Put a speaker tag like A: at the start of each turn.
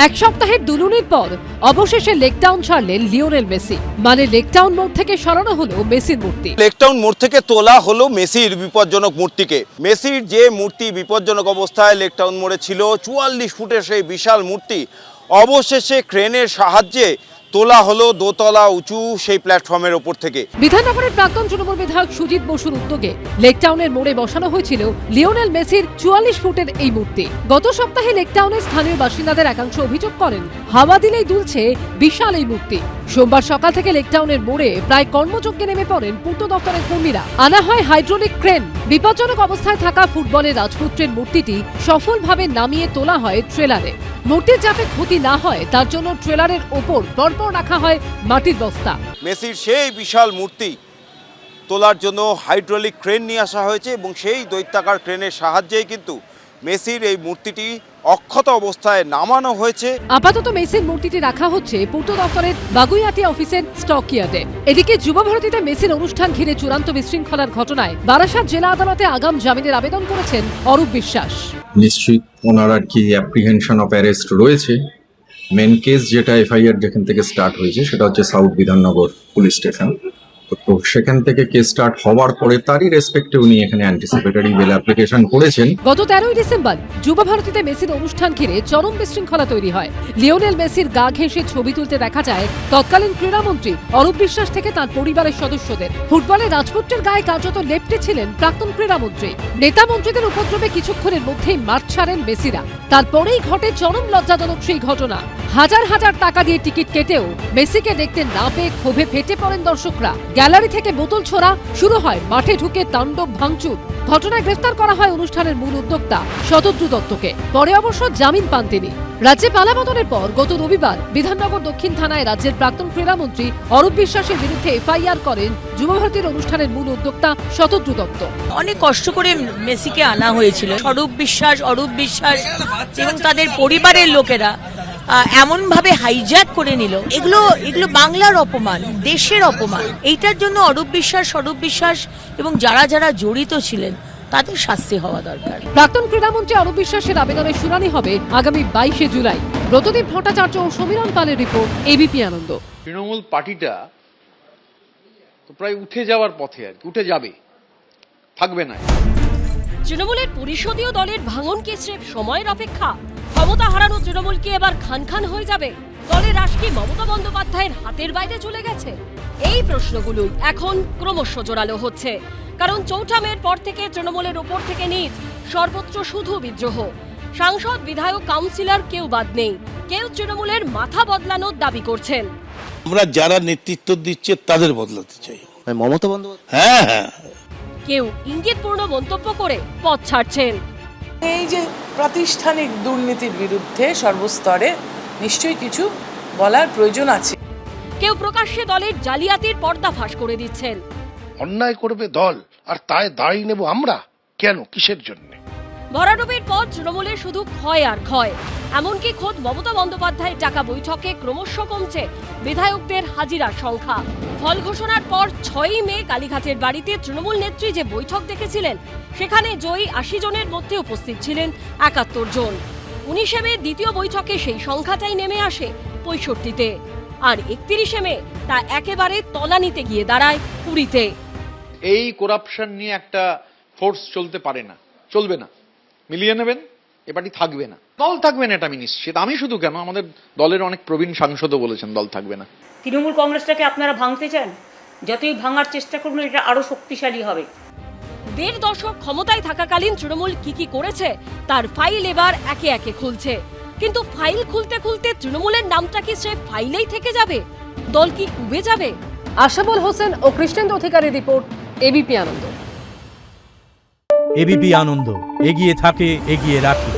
A: এক সপ্তাহের দুলুনির পর অবশেষে লেকটাউন ছাড়লেন লিওনেল মেসি। মানে লেকটাউন মোড় থেকে সরানো হলো মেসির মূর্তি।
B: লেকটাউন মোড় থেকে তোলা হলো মেসির বিপজ্জনক মূর্তিকে। মেসির যে মূর্তি বিপজ্জনক অবস্থায় লেকটাউন মোড়ে ছিল, 44 ফুটের সেই বিশাল মূর্তি অবশেষে ক্রেনের সাহায্যে তোলা হলো দোতলা উঁচু সেই প্ল্যাটফর্মের ওপর থেকে।
A: বিধাননগরের প্রাক্তন তৃণমূল বিধায়ক সুজিত বসুর উদ্যোগে লেকটাউনের মোড়ে বসানো হয়েছিল লিওনেল মেসির 44 ফুটের এই মূর্তি। গত সপ্তাহে লেকটাউনের স্থানীয় বাসিন্দাদের একাংশ অভিযোগ করেন, হাওয়া দিলেই দুলছে বিশাল এই মূর্তি। সোমবার সকাল থেকে লেকটাউনের মোড়ে প্রায় কর্মযজ্ঞে নেমে পড়েন পূর্ত দপ্তরের কর্মীরা। আনা হয় হাইড্রোলিক ক্রেন। বিপজ্জনক অবস্থায় থাকা ফুটবলের রাজপুত্রের মূর্তিটি সফলভাবে নামিয়ে তোলা হয় ট্রেলারে। মূর্তির যাতে ক্ষতি না হয় তার জন্য ট্রেলারের ওপর পরপর রাখা হয় মাটির বস্তা।
B: মেসির সেই বিশাল মূর্তি তোলার জন্য হাইড্রোলিক ক্রেন নিয়ে আসা হয়েছে এবং সেই দৈত্যাকার ক্রেনের সাহায্যেই কিন্তু মেসির এই মূর্তিটি অক্ষত অবস্থায় নামানো হয়েছে।
A: আপাতত মেসির মূর্তিটি রাখা হচ্ছে পূর্ত দপ্তরের বাগুইয়াটি অফিসের স্টক ইয়ার্ডে। এদিকে যুবভারতীতে মেসির অনুষ্ঠান ঘিরে চূড়ান্ত বিশৃঙ্খলার ঘটনায় বারাসাত জেলা আদালতে আগাম জামিনের আবেদন করেছেন অরূপ বিশ্বাস।
C: নিশ্চিত ওনার আর কি অ্যাপ্রিহেনশন অফ অ্যারেস্ট রয়েছে। মেন কেস যেটা এফআইআর যেখান থেকে স্টার্ট হয়েছে সেটা হচ্ছে সাউথ বিধাননগর পুলিশ স্টেশন। তো সেখান থেকে কেস স্টার্ট হওয়ার পরে তারই রেসপেক্টে উনি এখানে অ্যান্টিসিপেটরি বেল অ্যাপ্লিকেশন করেছেন।
A: গত 13ই ডিসেম্বর যুবভারতীতে মেসির অনুষ্ঠান ঘিরে চরম বিশৃঙ্খলা তৈরি হয়। লিওনেল মেসির গা ঘেঁষে ছবি তুলতে দেখা যায় তৎকালীন ক্রীড়ামন্ত্রী অরূপ বিশ্বাস থেকে তার পরিবারের সদস্যদের। ফুটবলের রাজপুত্রের গায়ে কার্যত লেপ্টে ছিলেন প্রাক্তন ক্রীড়ামন্ত্রী। নেতা মন্ত্রীদের উপদ্রবে কিছুক্ষণের মধ্যেই মাঠ ছাড়েন মেসিরা। তারপরেই ঘটে চরম লজ্জাজনক সেই ঘটনা। হাজার হাজার টাকা দিয়ে টিকিট কেটেও মেসিকে দেখতে না পেয়ে ক্ষোভে ফেটে পড়েন দর্শকরা। গ্যালারি থেকে বোতল ছোড়া শুরু হয়, মাঠে ঢুকে তাণ্ডব ভাঙচুর। ঘটনায় গ্রেফতার করা হয় অনুষ্ঠানের মূল উদ্যোক্তা শতদ্রু দত্তকে। পরে অবশ্য জামিন পান তিনি। রাজ্যে পালাবদলের পর গত রবিবার বিধাননগর দক্ষিণ থানায় রাজ্যের প্রাক্তন ক্রীড়ামন্ত্রী অরূপ বিশ্বাসের বিরুদ্ধে এফআইআর করেন যুবভারতীর অনুষ্ঠানের মূল উদ্যোক্তা শতদ্রু দত্ত।
D: অনেক কষ্ট করে মেসিকে আনা হয়েছিল। অরূপ বিশ্বাস এবং তাদের পরিবারের লোকেরা এমন ভাবে হাইজ্যাক করে নিল। এগুলো বাংলার অপমান, দেশের অপমান। এইটার জন্য অরূপ বিশ্বাস এবং যারা জড়িত ছিলেন তাদের শাস্তি হওয়া দরকার।
A: প্রাক্তন ক্রীড়ামন্ত্রী অরূপ বিশ্বাসের আবেদনের শুনানি হবে আগামী 22শে জুলাই। ব্রতদীপ ভট্টাচার্য ও সমীরণ পালের রিপোর্ট, এবিপি আনন্দ।
E: তৃণমূল পার্টিটা তো প্রায় উঠে যাওয়ার পথে, আর কি উঠে যাবে, থাকবে না।
F: তৃণমূলের পরিষদীয় দলের ভাঙন কি স্রেফ সময়ের অপেক্ষা? ক্ষমতা হারানো তৃণমূল কি এবার খান হয়ে যাবে? দলের রাশ কি মমতা বন্দ্যোপাধ্যায়ের হাতের বাইরে চলে গেছে? এই প্রশ্নগুলোই এখন ক্রমশ জোরালো হচ্ছে। কারণ ৪ঠা মের পর থেকে তৃণমূলের ওপর থেকে নিচ সর্বত্র শুধু বিদ্রোহ। সাংসদ, বিধায়ক, কাউন্সিলর কেউ বাদ নেই। কেউ তৃণমূলের মাথা বদলানোর দাবি করছেন।
G: আমরা যারা নেতৃত্ব দিচ্ছে তাদের বদলাতে চাই।
H: মমতা বন্দ্যোপাধ্যায়
G: হ্যাঁ,
F: কেউ ইঙ্গিতপূর্ণ মন্তব্য করে পথ ছাড়ছেন।
I: এই যে প্রাতিষ্ঠানিক দুর্নীতির বিরুদ্ধে সর্বস্তরে নিশ্চয়ই কিছু বলার প্রয়োজন আছে।
F: কেউ প্রকাশ্যে দলের জালিয়াতির পর্দা ফাঁস করে দিচ্ছেন।
G: অন্যায় করবে দল আর তাই দাঁড়িয়ে নেব আমরা কেন, কিসের জন্য?
F: ভরাডুবির পর তৃণমূলের শুধু ক্ষয় আর ক্ষয়। এমনকি খোদ মমতা বন্দ্যোপাধ্যায় টাকা বৈঠকে ক্রমশ কমছে বিধায়কদের হাজিরার সংখ্যা। ফল ঘোষণার পর 6ই মে কালীঘাটের বাড়িতে তৃণমূল নেত্রী যে বৈঠক দেখেছিলেন, সেখানে জয়ী 80 জনের মধ্যে উপস্থিত ছিলেন 71 জন। 19শে মে দ্বিতীয় বৈঠকে সেই সংখ্যাটাই নেমে আসে 65-তে। আর 31শে মে তা একেবারে তলানিতে গিয়ে দাঁড়ায় 20-তে।
E: এই করাপশন নিয়ে একটা ফোর্স চলবে না। মিলিয়ে নেবেন, এ পার্টি থাকবে না, দল থাকবে না, এটা আমি নিশ্চিত। আমি শুধু কেন, আমাদের দলের অনেক প্রবীণ সাংসদও বলেছেন দল থাকবে না।
J: তৃণমূল কংগ্রেসটাকে আপনারা ভাঙতে চান? যতই ভাঙার চেষ্টা করুন এটা আরো শক্তিশালী হবে।
F: 1.5 দশক ক্ষমতায় থাকাকালীন তৃণমূল কি করেছে তার ফাইল এবার একে একে খুলছে। কিন্তু ফাইল খুলতে তৃণমূলের নামটা কি স্রেফ ফাইলেই থেকে যাবে? দল কি উবে যাবে?
A: আশাবুল হোসেন ও কৃষ্ণেন্দু অধিকারীর রিপোর্ট, এবিপি আনন্দ।
K: এবিপি আনন্দ, এগিয়ে থাকে, এগিয়ে রাখে।